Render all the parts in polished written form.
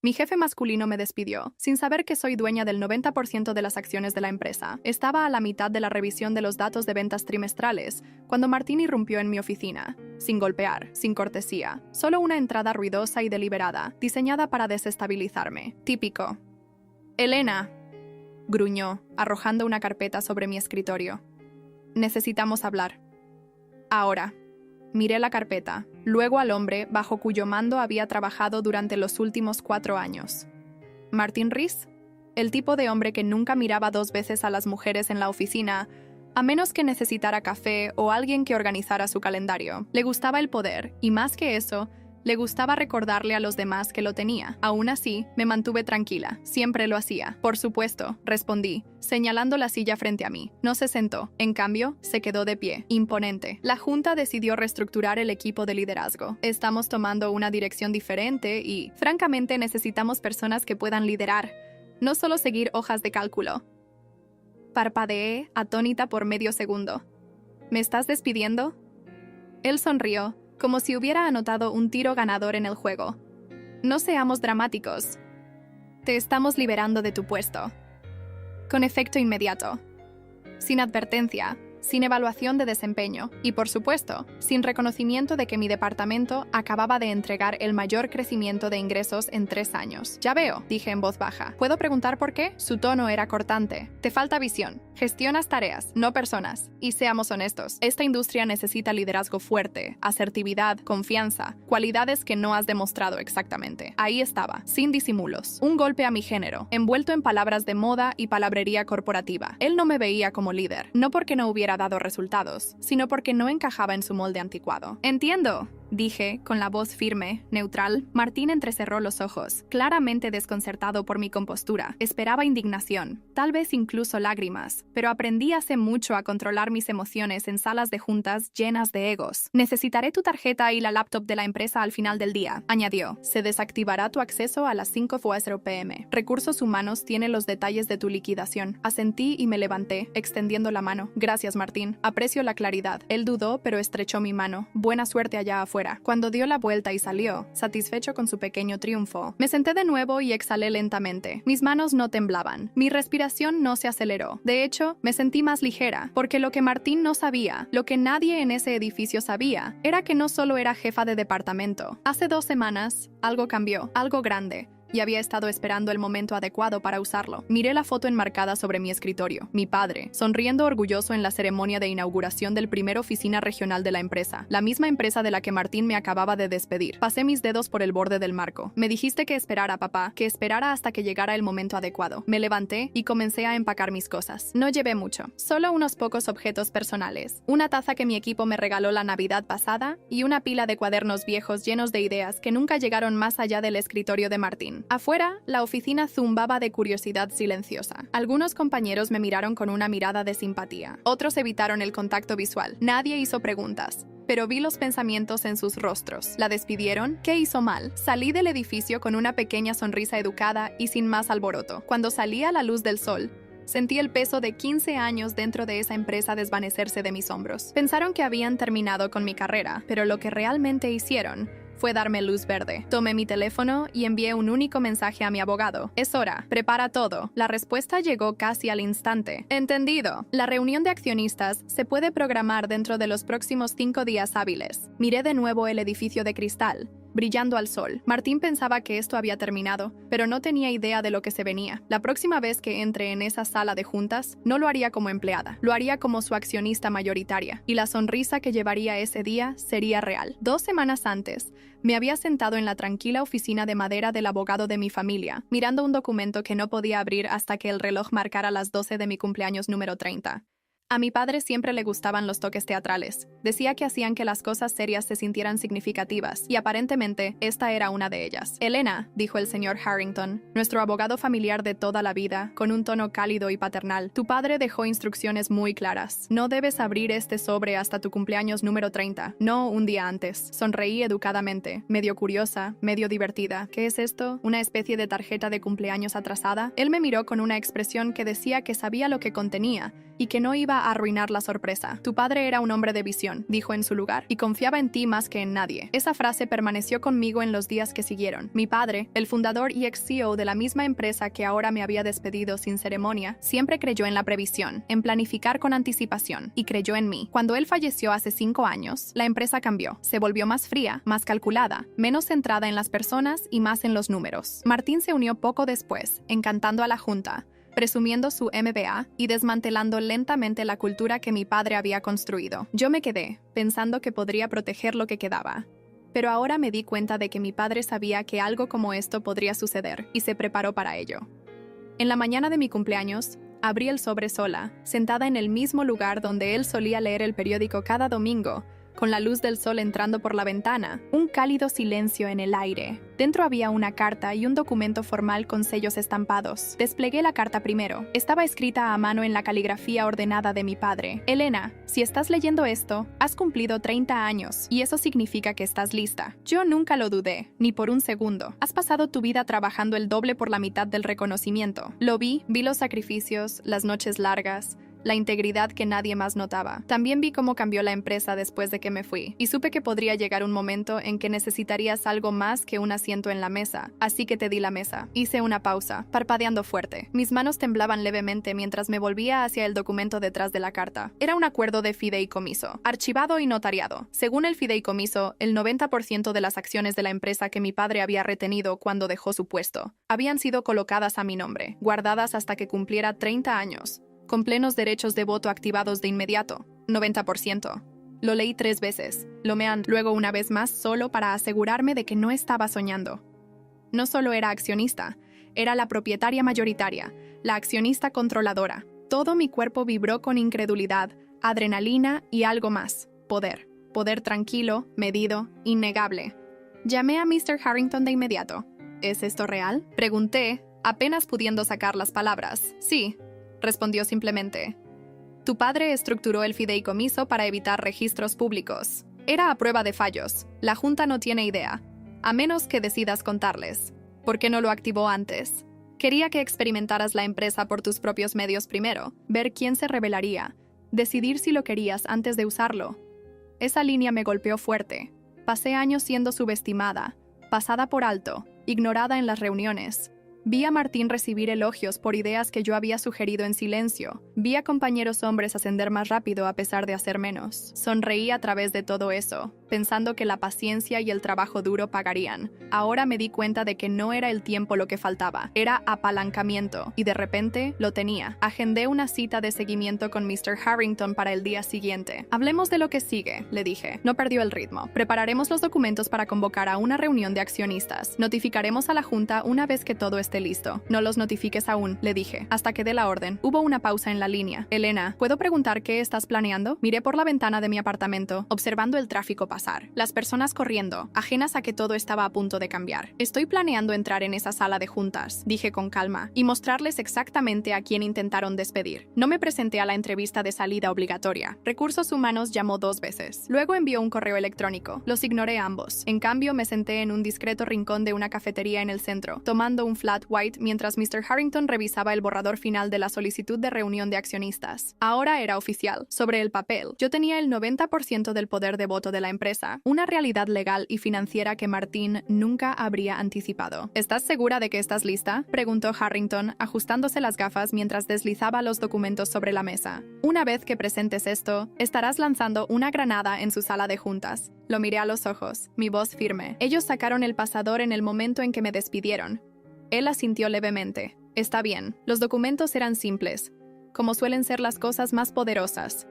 Mi jefe masculino me despidió, sin saber que soy dueña del 90% de las acciones de la empresa. Estaba a la mitad de la revisión de los datos de ventas trimestrales, cuando Martín irrumpió en mi oficina. Sin golpear, sin cortesía. Solo una entrada ruidosa y deliberada, diseñada para desestabilizarme. Típico. «Elena», gruñó, arrojando una carpeta sobre mi escritorio. «Necesitamos hablar. Ahora». Miré la carpeta, luego al hombre bajo cuyo mando había trabajado durante los últimos 4 años. Martín Rees, el tipo de hombre que nunca miraba 2 veces a las mujeres en la oficina, a menos que necesitara café o alguien que organizara su calendario. Le gustaba el poder, y más que eso, le gustaba recordarle a los demás que lo tenía. Aún así, me mantuve tranquila. Siempre lo hacía. «Por supuesto», respondí, señalando la silla frente a mí. No se sentó. En cambio, se quedó de pie, imponente. La junta decidió reestructurar el equipo de liderazgo. Estamos tomando una dirección diferente y, francamente, necesitamos personas que puedan liderar, no solo seguir hojas de cálculo. Parpadeé, atónita por medio segundo. «¿Me estás despidiendo?» Él sonrió, como si hubiera anotado un tiro ganador en el juego. «No seamos dramáticos. Te estamos liberando de tu puesto. Con efecto inmediato. Sin advertencia, sin evaluación de desempeño y, por supuesto, sin reconocimiento de que mi departamento acababa de entregar el mayor crecimiento de ingresos en 3 años. «Ya veo», dije en voz baja. «¿Puedo preguntar por qué?» Su tono era cortante. «Te falta visión. Gestionas tareas, no personas. Y seamos honestos, esta industria necesita liderazgo fuerte, asertividad, confianza, cualidades que no has demostrado exactamente». Ahí estaba, sin disimulos. Un golpe a mi género, envuelto en palabras de moda y palabrería corporativa. Él no me veía como líder, no porque no hubiera dado resultados, sino porque no encajaba en su molde anticuado. «Entiendo», dije, con la voz firme, neutral. Martín entrecerró los ojos, claramente desconcertado por mi compostura. Esperaba indignación, tal vez incluso lágrimas, pero aprendí hace mucho a controlar mis emociones en salas de juntas llenas de egos. «Necesitaré tu tarjeta y la laptop de la empresa al final del día», añadió. «Se desactivará tu acceso a las 5:00 p.m. Recursos Humanos tiene los detalles de tu liquidación». Asentí y me levanté, extendiendo la mano. «Gracias, Martín. Aprecio la claridad». Él dudó, pero estrechó mi mano. «Buena suerte allá afuera». Cuando dio la vuelta y salió, satisfecho con su pequeño triunfo, me senté de nuevo y exhalé lentamente. Mis manos no temblaban. Mi respiración no se aceleró. De hecho, me sentí más ligera, porque lo que Martín no sabía, lo que nadie en ese edificio sabía, era que no solo era jefa de departamento. Hace 2 semanas, algo cambió, algo grande, y había estado esperando el momento adecuado para usarlo. Miré la foto enmarcada sobre mi escritorio. Mi padre, sonriendo orgulloso en la ceremonia de inauguración del primer oficina regional de la empresa, la misma empresa de la que Martín me acababa de despedir. Pasé mis dedos por el borde del marco. «Me dijiste que esperara, papá, que esperara hasta que llegara el momento adecuado». Me levanté y comencé a empacar mis cosas. No llevé mucho, solo unos pocos objetos personales. Una taza que mi equipo me regaló la Navidad pasada y una pila de cuadernos viejos llenos de ideas que nunca llegaron más allá del escritorio de Martín. Afuera, la oficina zumbaba de curiosidad silenciosa. Algunos compañeros me miraron con una mirada de simpatía. Otros evitaron el contacto visual. Nadie hizo preguntas, pero vi los pensamientos en sus rostros. ¿La despidieron? ¿Qué hizo mal? Salí del edificio con una pequeña sonrisa educada y sin más alboroto. Cuando salí a la luz del sol, sentí el peso de 15 años dentro de esa empresa desvanecerse de mis hombros. Pensaron que habían terminado con mi carrera, pero lo que realmente hicieron fue darme luz verde. Tomé mi teléfono y envié un único mensaje a mi abogado. «Es hora. Prepara todo». La respuesta llegó casi al instante. «Entendido. La reunión de accionistas se puede programar dentro de los próximos 5 días hábiles». Miré de nuevo el edificio de cristal, brillando al sol. Martín pensaba que esto había terminado, pero no tenía idea de lo que se venía. La próxima vez que entre en esa sala de juntas, no lo haría como empleada, lo haría como su accionista mayoritaria, y la sonrisa que llevaría ese día sería real. 2 semanas antes, me había sentado en la tranquila oficina de madera del abogado de mi familia, mirando un documento que no podía abrir hasta que el reloj marcara las 12 de mi cumpleaños número 30. A mi padre siempre le gustaban los toques teatrales. Decía que hacían que las cosas serias se sintieran significativas, y aparentemente esta era una de ellas. «Elena», dijo el señor Harrington, nuestro abogado familiar de toda la vida, con un tono cálido y paternal, «tu padre dejó instrucciones muy claras. No debes abrir este sobre hasta tu cumpleaños número 30, no un día antes». Sonreí educadamente, medio curiosa, medio divertida. «¿Qué es esto? ¿Una especie de tarjeta de cumpleaños atrasada?» Él me miró con una expresión que decía que sabía lo que contenía y que no iba a arruinar la sorpresa. Tu padre era un hombre de visión, dijo en su lugar, y confiaba en ti más que en nadie. Esa frase permaneció conmigo en los días que siguieron. Mi padre, el fundador y ex-CEO de la misma empresa que ahora me había despedido sin ceremonia, siempre creyó en la previsión, en planificar con anticipación, y creyó en mí. Cuando él falleció hace 5 años, la empresa cambió. Se volvió más fría, más calculada, menos centrada en las personas y más en los números. Martín se unió poco después, encantando a la junta, presumiendo su MBA y desmantelando lentamente la cultura que mi padre había construido. Yo me quedé, pensando que podría proteger lo que quedaba. Pero ahora me di cuenta de que mi padre sabía que algo como esto podría suceder y se preparó para ello. En la mañana de mi cumpleaños, abrí el sobre sola, sentada en el mismo lugar donde él solía leer el periódico cada domingo, con la luz del sol entrando por la ventana, un cálido silencio en el aire. Dentro había una carta y un documento formal con sellos estampados. Desplegué la carta primero. Estaba escrita a mano en la caligrafía ordenada de mi padre. Elena, si estás leyendo esto, has cumplido 30 años, y eso significa que estás lista. Yo nunca lo dudé, ni por un segundo. Has pasado tu vida trabajando el doble por la mitad del reconocimiento. Lo vi los sacrificios, las noches largas, la integridad que nadie más notaba. También vi cómo cambió la empresa después de que me fui, y supe que podría llegar un momento en que necesitarías algo más que un asiento en la mesa, así que te di la mesa. Hice una pausa, parpadeando fuerte. Mis manos temblaban levemente mientras me volvía hacia el documento detrás de la carta. Era un acuerdo de fideicomiso, archivado y notariado. Según el fideicomiso, el 90% de las acciones de la empresa que mi padre había retenido cuando dejó su puesto habían sido colocadas a mi nombre, guardadas hasta que cumpliera 30 años. Con plenos derechos de voto activados de inmediato, 90%. Lo leí 3 veces, luego una vez más solo para asegurarme de que no estaba soñando. No solo era accionista, era la propietaria mayoritaria, la accionista controladora. Todo mi cuerpo vibró con incredulidad, adrenalina y algo más, poder. Poder tranquilo, medido, innegable. Llamé a Mr. Harrington de inmediato. ¿Es esto real?, pregunté, apenas pudiendo sacar las palabras. Sí, respondió simplemente. Tu padre estructuró el fideicomiso para evitar registros públicos. Era a prueba de fallos. La Junta no tiene idea, a menos que decidas contarles. ¿Por qué no lo activó antes? Quería que experimentaras la empresa por tus propios medios primero, ver quién se rebelaría, decidir si lo querías antes de usarlo. Esa línea me golpeó fuerte. Pasé años siendo subestimada, pasada por alto, ignorada en las reuniones. Vi a Martín recibir elogios por ideas que yo había sugerido en silencio. Vi a compañeros hombres ascender más rápido a pesar de hacer menos. Sonreí a través de todo eso, pensando que la paciencia y el trabajo duro pagarían. Ahora me di cuenta de que no era el tiempo lo que faltaba, era apalancamiento, y de repente lo tenía. Agendé una cita de seguimiento con Mr. Harrington para el día siguiente. Hablemos de lo que sigue, le dije. No perdió el ritmo. Prepararemos los documentos para convocar a una reunión de accionistas. Notificaremos a la Junta una vez que todo esté listo. No los notifiques aún, le dije, hasta que dé la orden. Hubo una pausa en la línea. Elena, ¿puedo preguntar qué estás planeando? Miré por la ventana de mi apartamento, observando el tráfico pasar. Las personas corriendo, ajenas a que todo estaba a punto de cambiar. Estoy planeando entrar en esa sala de juntas, dije con calma, y mostrarles exactamente a quién intentaron despedir. No me presenté a la entrevista de salida obligatoria. Recursos Humanos llamó 2 veces. Luego envió un correo electrónico. Los ignoré ambos. En cambio, me senté en un discreto rincón de una cafetería en el centro, tomando un flat white mientras Mr. Harrington revisaba el borrador final de la solicitud de reunión de accionistas. Ahora era oficial. Sobre el papel, yo tenía el 90% del poder de voto de la empresa, una realidad legal y financiera que Martín nunca habría anticipado. ¿Estás segura de que estás lista?, preguntó Harrington, ajustándose las gafas mientras deslizaba los documentos sobre la mesa. Una vez que presentes esto, estarás lanzando una granada en su sala de juntas. Lo miré a los ojos, mi voz firme. Ellos sacaron el pasador en el momento en que me despidieron. Él asintió levemente. Está bien. Los documentos eran simples, como suelen ser las cosas más poderosas.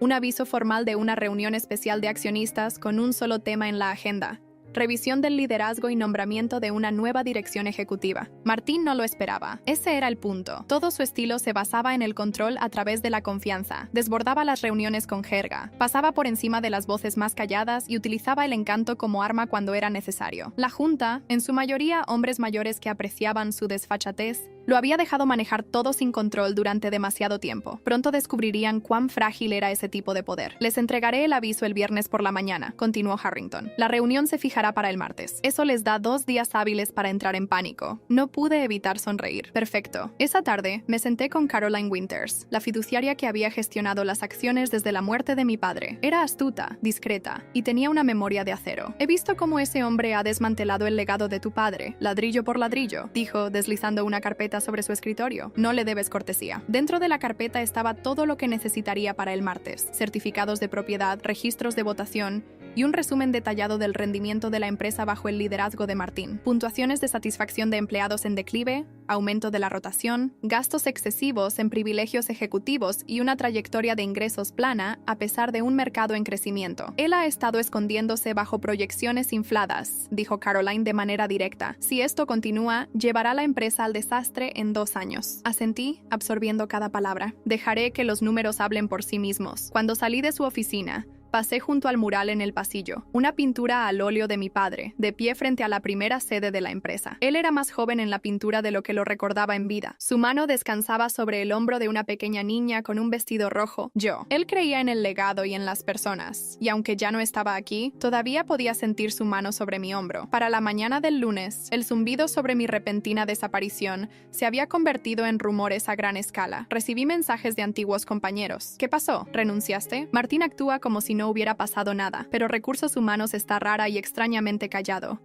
Un aviso formal de una reunión especial de accionistas con un solo tema en la agenda. Revisión del liderazgo y nombramiento de una nueva dirección ejecutiva. Martín no lo esperaba. Ese era el punto. Todo su estilo se basaba en el control a través de la confianza. Desbordaba las reuniones con jerga. Pasaba por encima de las voces más calladas y utilizaba el encanto como arma cuando era necesario. La Junta, en su mayoría hombres mayores que apreciaban su desfachatez, Lo había dejado manejar todo sin control durante demasiado tiempo. Pronto descubrirían cuán frágil era ese tipo de poder. Les entregaré el aviso el viernes por la mañana, continuó Harrington. La reunión se fijará para el martes. Eso les da 2 días hábiles para entrar en pánico. No pude evitar sonreír. Perfecto. Esa tarde, me senté con Caroline Winters, la fiduciaria que había gestionado las acciones desde la muerte de mi padre. Era astuta, discreta, y tenía una memoria de acero. He visto cómo ese hombre ha desmantelado el legado de tu padre, ladrillo por ladrillo, dijo, deslizando una carpeta sobre su escritorio. No le debes cortesía. Dentro de la carpeta estaba todo lo que necesitaría para el martes: certificados de propiedad, registros de votación y un resumen detallado del rendimiento de la empresa bajo el liderazgo de Martín. Puntuaciones de satisfacción de empleados en declive, aumento de la rotación, gastos excesivos en privilegios ejecutivos y una trayectoria de ingresos plana a pesar de un mercado en crecimiento. Él ha estado escondiéndose bajo proyecciones infladas, dijo Caroline de manera directa. Si esto continúa, llevará la empresa al desastre en 2 años. Asentí, absorbiendo cada palabra. Dejaré que los números hablen por sí mismos. Cuando salí de su oficina, pasé junto al mural en el pasillo, una pintura al óleo de mi padre, de pie frente a la primera sede de la empresa. Él era más joven en la pintura de lo que lo recordaba en vida. Su mano descansaba sobre el hombro de una pequeña niña con un vestido rojo. Él creía en el legado y en las personas, y aunque ya no estaba aquí, todavía podía sentir su mano sobre mi hombro. Para la mañana del lunes, el zumbido sobre mi repentina desaparición se había convertido en rumores a gran escala. Recibí mensajes de antiguos compañeros. ¿Qué pasó? ¿Renunciaste? Martín actúa como si no hubiera pasado nada, pero Recursos Humanos está rara y extrañamente callado.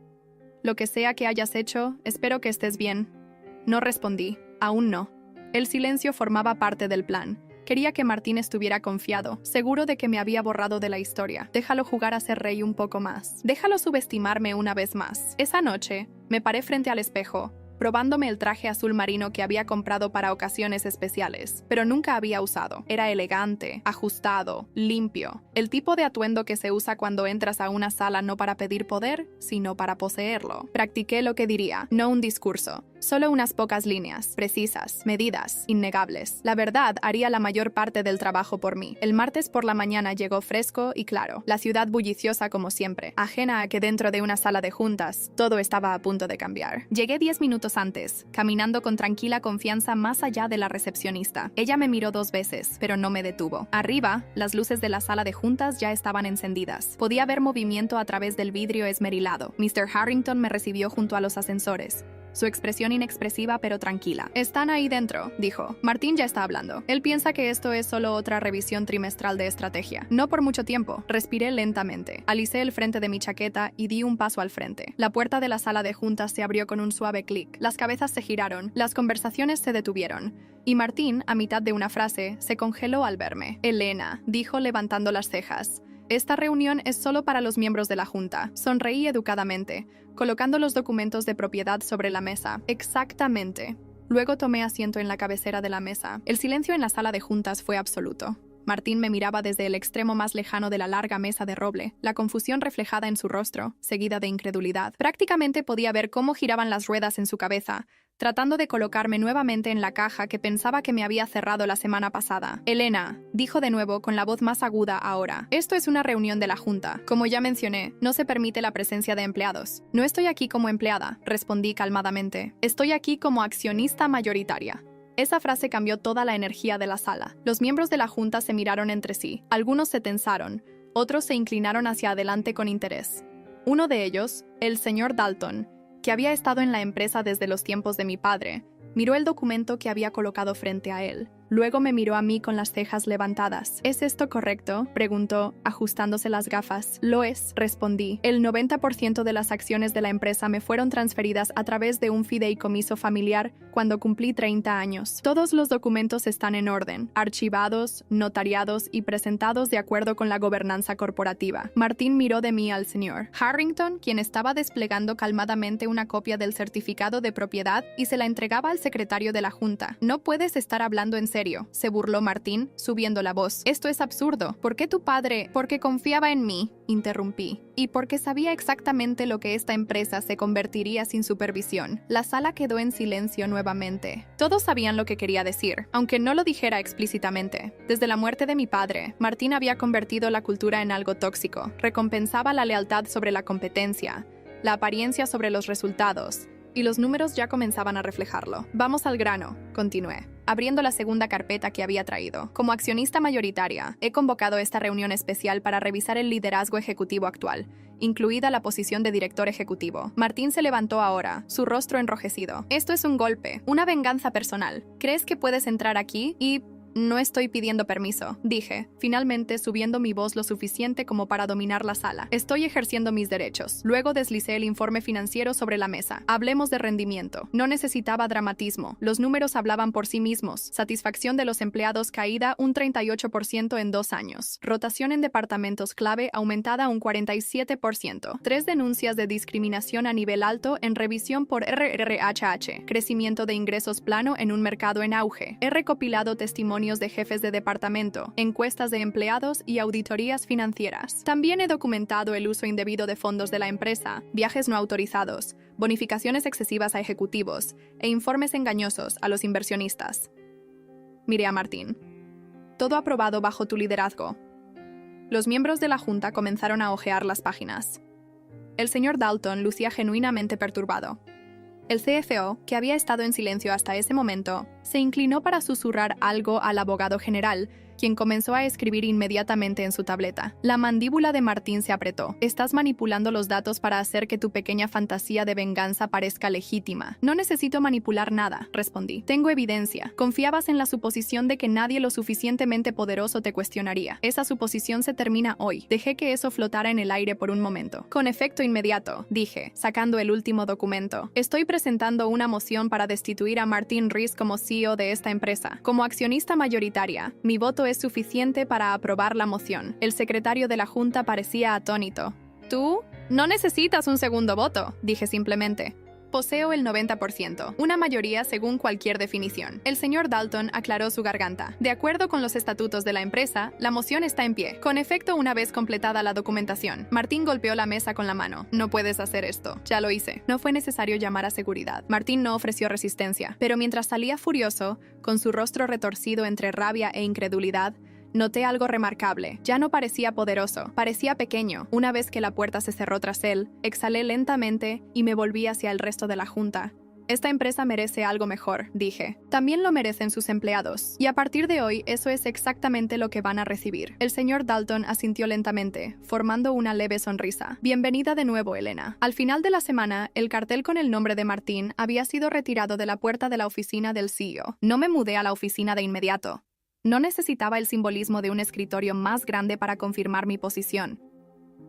Lo que sea que hayas hecho, espero que estés bien. No respondí. Aún no. El silencio formaba parte del plan. Quería que Martín estuviera confiado, seguro de que me había borrado de la historia. Déjalo jugar a ser rey un poco más. Déjalo subestimarme una vez más. Esa noche, me paré frente al espejo, probándome el traje azul marino que había comprado para ocasiones especiales, pero nunca había usado. Era elegante, ajustado, limpio, el tipo de atuendo que se usa cuando entras a una sala no para pedir poder, sino para poseerlo. Practiqué lo que diría, no un discurso, solo unas pocas líneas, precisas, medidas, innegables. La verdad haría la mayor parte del trabajo por mí. El martes por la mañana llegó fresco y claro, la ciudad bulliciosa como siempre, ajena a que dentro de una sala de juntas todo estaba a punto de cambiar. Llegué 10 minutos antes, caminando con tranquila confianza más allá de la recepcionista. Ella me miró 2 veces, pero no me detuvo. Arriba, las luces de la sala de juntas ya estaban encendidas. Podía ver movimiento a través del vidrio esmerilado. Mr. Harrington me recibió junto a los ascensores, su expresión inexpresiva pero tranquila. «Están ahí dentro», dijo. «Martín ya está hablando. Él piensa que esto es solo otra revisión trimestral de estrategia. No por mucho tiempo». Respiré lentamente. Alicé el frente de mi chaqueta y di un paso al frente. La puerta de la sala de juntas se abrió con un suave clic. Las cabezas se giraron, las conversaciones se detuvieron. Y Martín, a mitad de una frase, se congeló al verme. «Elena», dijo levantando las cejas. «Esta reunión es solo para los miembros de la Junta». Sonreí educadamente, colocando los documentos de propiedad sobre la mesa. «Exactamente». Luego tomé asiento en la cabecera de la mesa. El silencio en la sala de juntas fue absoluto. Martín me miraba desde el extremo más lejano de la larga mesa de roble, la confusión reflejada en su rostro, seguida de incredulidad. Prácticamente podía ver cómo giraban las ruedas en su cabeza, tratando de colocarme nuevamente en la caja que pensaba que me había cerrado la semana pasada. «Elena», dijo de nuevo con la voz más aguda ahora. «Esto es una reunión de la Junta. Como ya mencioné, no se permite la presencia de empleados». «No estoy aquí como empleada», respondí calmadamente. «Estoy aquí como accionista mayoritaria». Esa frase cambió toda la energía de la sala. Los miembros de la Junta se miraron entre sí. Algunos se tensaron, otros se inclinaron hacia adelante con interés. Uno de ellos, el señor Dalton, que había estado en la empresa desde los tiempos de mi padre, miró el documento que había colocado frente a él. Luego me miró a mí con las cejas levantadas. «¿Es esto correcto?», preguntó, ajustándose las gafas. «Lo es», respondí. «El 90% de las acciones de la empresa me fueron transferidas a través de un fideicomiso familiar cuando cumplí 30 años. Todos los documentos están en orden, archivados, notariados y presentados de acuerdo con la gobernanza corporativa». Martín miró de mí al señor Harrington, quien estaba desplegando calmadamente una copia del certificado de propiedad y se la entregaba al secretario de la Junta. «No puedes estar hablando en serio», se burló Martín, subiendo la voz. «Esto es absurdo. ¿Por qué tu padre?» «Porque confiaba en mí», interrumpí, «y porque sabía exactamente lo que esta empresa se convertiría sin supervisión». La sala quedó en silencio nuevamente. Todos sabían lo que quería decir, aunque no lo dijera explícitamente. Desde la muerte de mi padre, Martín había convertido la cultura en algo tóxico. Recompensaba la lealtad sobre la competencia, la apariencia sobre los resultados, Y los números ya comenzaban a reflejarlo. Vamos al grano, continué, abriendo la segunda carpeta que había traído. Como accionista mayoritaria, he convocado esta reunión especial para revisar el liderazgo ejecutivo actual, incluida la posición de director ejecutivo. Martín se levantó ahora, su rostro enrojecido. Esto es un golpe, una venganza personal. ¿Crees que puedes entrar aquí? Y... No estoy pidiendo permiso, dije, finalmente subiendo mi voz lo suficiente como para dominar la sala. Estoy ejerciendo mis derechos. Luego deslicé el informe financiero sobre la mesa. Hablemos de rendimiento. No necesitaba dramatismo. Los números hablaban por sí mismos. Satisfacción de los empleados caída un 38% en 2 años. Rotación en departamentos clave aumentada un 47%. 3 denuncias de discriminación a nivel alto en revisión por RRHH. Crecimiento de ingresos plano en un mercado en auge. He recopilado testimonios de jefes de departamento, encuestas de empleados y auditorías financieras. También he documentado el uso indebido de fondos de la empresa, viajes no autorizados, bonificaciones excesivas a ejecutivos e informes engañosos a los inversionistas. Miré a Martín. Todo aprobado bajo tu liderazgo. Los miembros de la junta comenzaron a hojear las páginas. El señor Dalton lucía genuinamente perturbado. El CFO, que había estado en silencio hasta ese momento, se inclinó para susurrar algo al abogado general, quien comenzó a escribir inmediatamente en su tableta. La mandíbula de Martín se apretó. Estás manipulando los datos para hacer que tu pequeña fantasía de venganza parezca legítima. No necesito manipular nada, respondí. Tengo evidencia. Confiabas en la suposición de que nadie lo suficientemente poderoso te cuestionaría. Esa suposición se termina hoy. Dejé que eso flotara en el aire por un momento. Con efecto inmediato, dije, sacando el último documento. Estoy presentando una moción para destituir a Martín Rees como CEO de esta empresa. Como accionista mayoritaria, mi voto es suficiente para aprobar la moción. El secretario de la Junta parecía atónito. ¿Tú? No necesitas un segundo voto, dije simplemente. Poseo el 90%, una mayoría según cualquier definición. El señor Dalton aclaró su garganta. De acuerdo con los estatutos de la empresa, la moción está en pie. Con efecto, una vez completada la documentación, Martín golpeó la mesa con la mano. No puedes hacer esto. Ya lo hice. No fue necesario llamar a seguridad. Martín no ofreció resistencia, pero mientras salía furioso, con su rostro retorcido entre rabia e incredulidad, noté algo remarcable. Ya no parecía poderoso, parecía pequeño. Una vez que la puerta se cerró tras él, exhalé lentamente y me volví hacia el resto de la junta. Esta empresa merece algo mejor, dije. También lo merecen sus empleados. Y a partir de hoy, eso es exactamente lo que van a recibir. El señor Dalton asintió lentamente, formando una leve sonrisa. Bienvenida de nuevo, Elena. Al final de la semana, el cartel con el nombre de Martín había sido retirado de la puerta de la oficina del CEO. No me mudé a la oficina de inmediato. No necesitaba el simbolismo de un escritorio más grande para confirmar mi posición.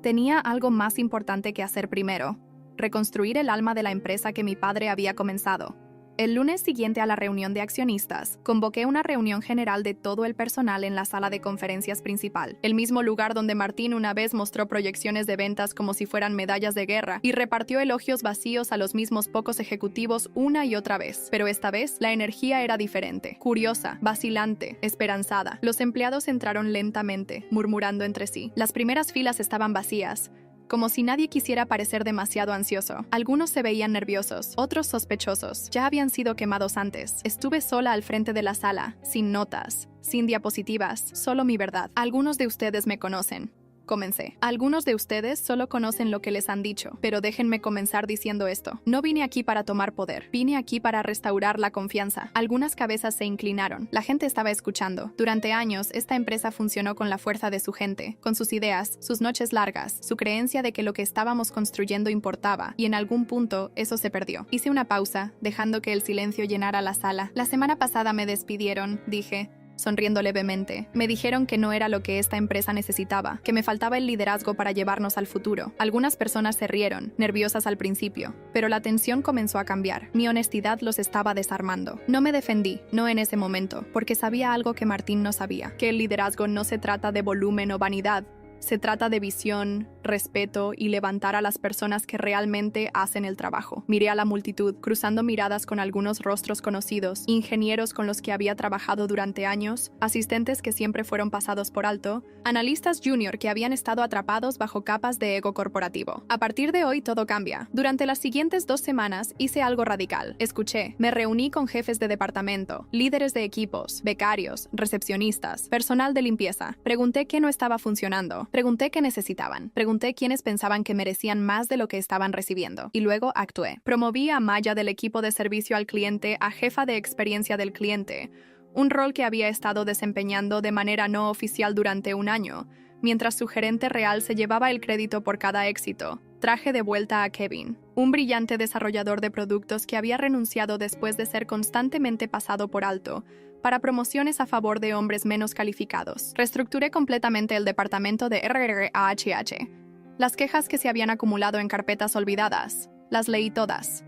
Tenía algo más importante que hacer primero: reconstruir el alma de la empresa que mi padre había comenzado. El lunes siguiente a la reunión de accionistas, convoqué una reunión general de todo el personal en la sala de conferencias principal, el mismo lugar donde Martín una vez mostró proyecciones de ventas como si fueran medallas de guerra y repartió elogios vacíos a los mismos pocos ejecutivos una y otra vez. Pero esta vez, la energía era diferente, curiosa, vacilante, esperanzada. Los empleados entraron lentamente, murmurando entre sí. Las primeras filas estaban vacías, como si nadie quisiera parecer demasiado ansioso. Algunos se veían nerviosos, otros sospechosos. Ya habían sido quemados antes. Estuve sola al frente de la sala, sin notas, sin diapositivas, solo mi verdad. Algunos de ustedes me conocen. Comencé. Algunos de ustedes solo conocen lo que les han dicho, pero déjenme comenzar diciendo esto. No vine aquí para tomar poder, vine aquí para restaurar la confianza. Algunas cabezas se inclinaron. La gente estaba escuchando. Durante años, esta empresa funcionó con la fuerza de su gente, con sus ideas, sus noches largas, su creencia de que lo que estábamos construyendo importaba, y en algún punto eso se perdió. Hice una pausa, dejando que el silencio llenara la sala. La semana pasada me despidieron, dije, sonriendo levemente. Me dijeron que no era lo que esta empresa necesitaba, que me faltaba el liderazgo para llevarnos al futuro. Algunas personas se rieron, nerviosas al principio, pero la tensión comenzó a cambiar. Mi honestidad los estaba desarmando. No me defendí, no en ese momento, porque sabía algo que Martín no sabía, que el liderazgo no se trata de volumen o vanidad. Se trata de visión, respeto y levantar a las personas que realmente hacen el trabajo. Miré a la multitud, cruzando miradas con algunos rostros conocidos, ingenieros con los que había trabajado durante años, asistentes que siempre fueron pasados por alto, analistas junior que habían estado atrapados bajo capas de ego corporativo. A partir de hoy todo cambia. Durante las siguientes 2 semanas hice algo radical. Escuché, me reuní con jefes de departamento, líderes de equipos, becarios, recepcionistas, personal de limpieza. Pregunté qué no estaba funcionando. Pregunté qué necesitaban. Pregunté quiénes pensaban que merecían más de lo que estaban recibiendo. Y luego actué. Promoví a Maya del equipo de servicio al cliente a jefa de experiencia del cliente, un rol que había estado desempeñando de manera no oficial durante un año, mientras su gerente real se llevaba el crédito por cada éxito. Traje de vuelta a Kevin, un brillante desarrollador de productos que había renunciado después de ser constantemente pasado por alto, para promociones a favor de hombres menos calificados. Reestructuré completamente el departamento de RRAHH. Las quejas que se habían acumulado en carpetas olvidadas, las leí todas.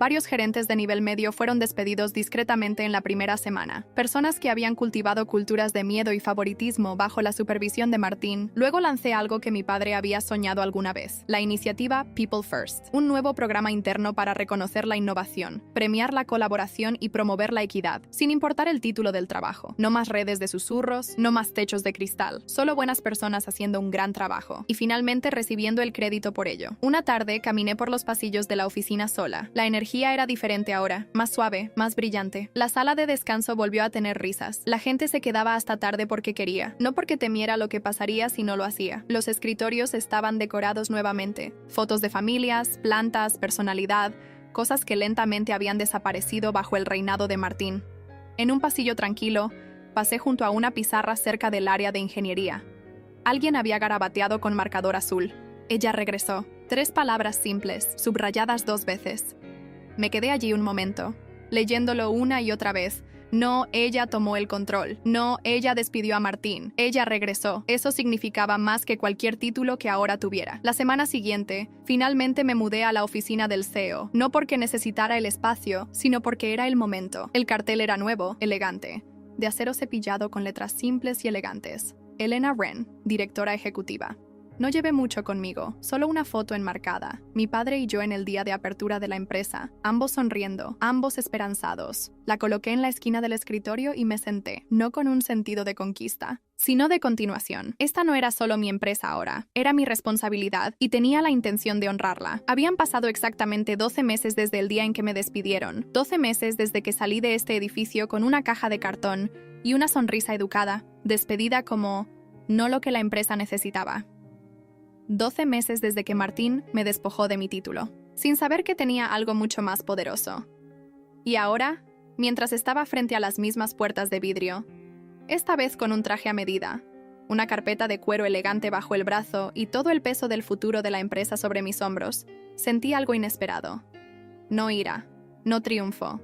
Varios gerentes de nivel medio fueron despedidos discretamente en la primera semana. Personas que habían cultivado culturas de miedo y favoritismo bajo la supervisión de Martín. Luego lancé algo que mi padre había soñado alguna vez, la iniciativa People First, un nuevo programa interno para reconocer la innovación, premiar la colaboración y promover la equidad, sin importar el título del trabajo. No más redes de susurros, no más techos de cristal, solo buenas personas haciendo un gran trabajo, y finalmente recibiendo el crédito por ello. Una tarde caminé por los pasillos de la oficina sola. La energía era diferente ahora, más suave, más brillante. La sala de descanso volvió a tener risas. La gente se quedaba hasta tarde porque quería, no porque temiera lo que pasaría si no lo hacía. Los escritorios estaban decorados nuevamente. Fotos de familias, plantas, personalidad, cosas que lentamente habían desaparecido bajo el reinado de Martín. En un pasillo tranquilo, pasé junto a una pizarra cerca del área de ingeniería. Alguien había garabateado con marcador azul. Ella regresó. 3 palabras simples, subrayadas 2 veces. Me quedé allí un momento, leyéndolo una y otra vez. No, ella tomó el control. No, ella despidió a Martín. Ella regresó. Eso significaba más que cualquier título que ahora tuviera. La semana siguiente, finalmente me mudé a la oficina del CEO. No porque necesitara el espacio, sino porque era el momento. El cartel era nuevo, elegante, de acero cepillado con letras simples y elegantes. Elena Wren, directora ejecutiva. No llevé mucho conmigo, solo una foto enmarcada. Mi padre y yo en el día de apertura de la empresa, ambos sonriendo, ambos esperanzados. La coloqué en la esquina del escritorio y me senté, no con un sentido de conquista, sino de continuación. Esta no era solo mi empresa ahora, era mi responsabilidad y tenía la intención de honrarla. Habían pasado exactamente 12 meses desde el día en que me despidieron, 12 meses desde que salí de este edificio con una caja de cartón y una sonrisa educada, despedida como no lo que la empresa necesitaba. 12 meses desde que Martín me despojó de mi título, sin saber que tenía algo mucho más poderoso. Y ahora, mientras estaba frente a las mismas puertas de vidrio, esta vez con un traje a medida, una carpeta de cuero elegante bajo el brazo y todo el peso del futuro de la empresa sobre mis hombros, sentí algo inesperado. No ira, no triunfo.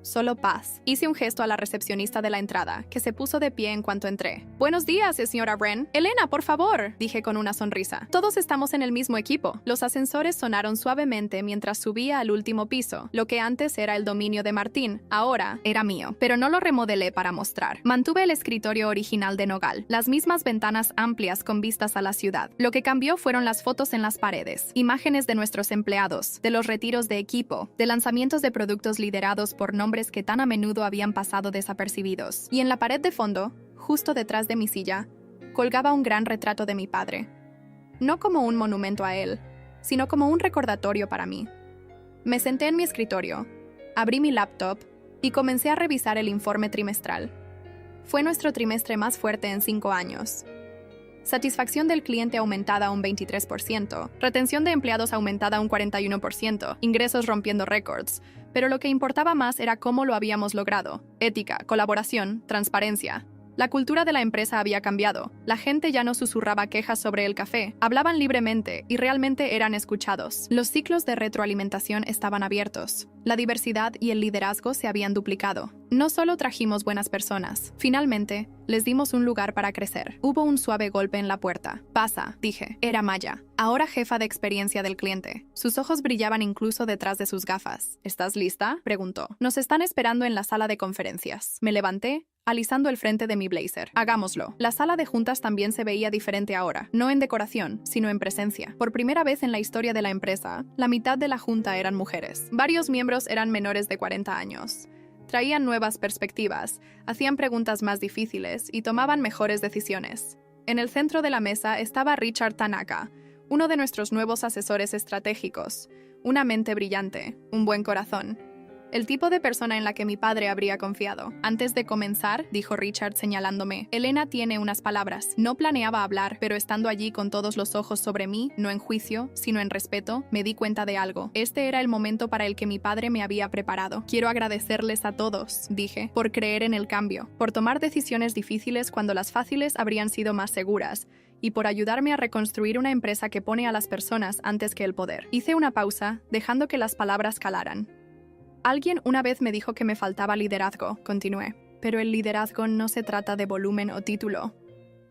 Solo paz. Hice un gesto a la recepcionista de la entrada, que se puso de pie en cuanto entré. «Buenos días, señora Wren». «Elena, por favor», dije con una sonrisa. «Todos estamos en el mismo equipo». Los ascensores sonaron suavemente mientras subía al último piso. Lo que antes era el dominio de Martín, ahora era mío. Pero no lo remodelé para mostrar. Mantuve el escritorio original de nogal, las mismas ventanas amplias con vistas a la ciudad. Lo que cambió fueron las fotos en las paredes, imágenes de nuestros empleados, de los retiros de equipo, de lanzamientos de productos liderados por nombres que tan a menudo habían pasado desapercibidos. Y en la pared de fondo, justo detrás de mi silla, colgaba un gran retrato de mi padre. No como un monumento a él, sino como un recordatorio para mí. Me senté en mi escritorio, abrí mi laptop y comencé a revisar el informe trimestral. Fue nuestro trimestre más fuerte en 5 años. Satisfacción del cliente aumentada un 23%, retención de empleados aumentada un 41%, ingresos rompiendo récords. Pero lo que importaba más era cómo lo habíamos logrado. Ética, colaboración, transparencia. La cultura de la empresa había cambiado. La gente ya no susurraba quejas sobre el café, hablaban libremente y realmente eran escuchados. Los ciclos de retroalimentación estaban abiertos. La diversidad y el liderazgo se habían duplicado. No solo trajimos buenas personas, finalmente, les dimos un lugar para crecer. Hubo un suave golpe en la puerta. «Pasa», dije. Era Maya, ahora jefa de experiencia del cliente. Sus ojos brillaban incluso detrás de sus gafas. «¿Estás lista?», preguntó. «Nos están esperando en la sala de conferencias». Me levanté, alisando el frente de mi blazer. «Hagámoslo». La sala de juntas también se veía diferente ahora, no en decoración, sino en presencia. Por primera vez en la historia de la empresa, la mitad de la junta eran mujeres. Varios miembros eran menores de 40 años. Traían nuevas perspectivas, hacían preguntas más difíciles y tomaban mejores decisiones. En el centro de la mesa estaba Richard Tanaka, uno de nuestros nuevos asesores estratégicos, una mente brillante, un buen corazón. El tipo de persona en la que mi padre habría confiado. Antes de comenzar, dijo Richard señalándome, Elena tiene unas palabras. No planeaba hablar, pero estando allí con todos los ojos sobre mí, no en juicio, sino en respeto, me di cuenta de algo. Este era el momento para el que mi padre me había preparado. Quiero agradecerles a todos, dije, por creer en el cambio, por tomar decisiones difíciles cuando las fáciles habrían sido más seguras, y por ayudarme a reconstruir una empresa que pone a las personas antes que el poder. Hice una pausa, dejando que las palabras calaran. Alguien una vez me dijo que me faltaba liderazgo, continué, pero el liderazgo no se trata de volumen o título.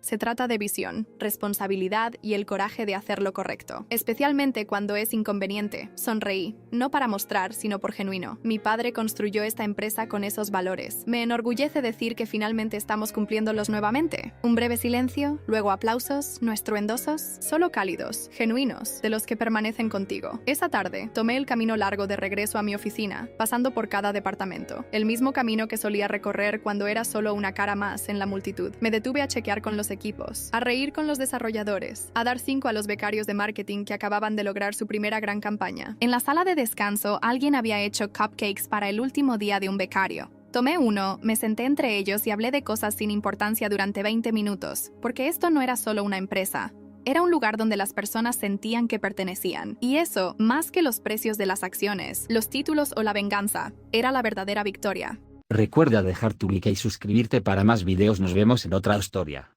Se trata de visión, responsabilidad y el coraje de hacer lo correcto, especialmente cuando es inconveniente. Sonreí, no para mostrar, sino por genuino. Mi padre construyó esta empresa con esos valores. Me enorgullece decir que finalmente estamos cumpliéndolos nuevamente. Un breve silencio, luego aplausos, no estruendosos, solo cálidos, genuinos, de los que permanecen contigo. Esa tarde, tomé el camino largo de regreso a mi oficina, pasando por cada departamento, el mismo camino que solía recorrer cuando era solo una cara más en la multitud. Me detuve a chequear con los equipos, a reír con los desarrolladores, a dar 5 a los becarios de marketing que acababan de lograr su primera gran campaña. En la sala de descanso, alguien había hecho cupcakes para el último día de un becario. Tomé uno, me senté entre ellos y hablé de cosas sin importancia durante 20 minutos, porque esto no era solo una empresa. Era un lugar donde las personas sentían que pertenecían. Y eso, más que los precios de las acciones, los títulos o la venganza, era la verdadera victoria. Recuerda dejar tu like y suscribirte para más videos. Nos vemos en otra historia.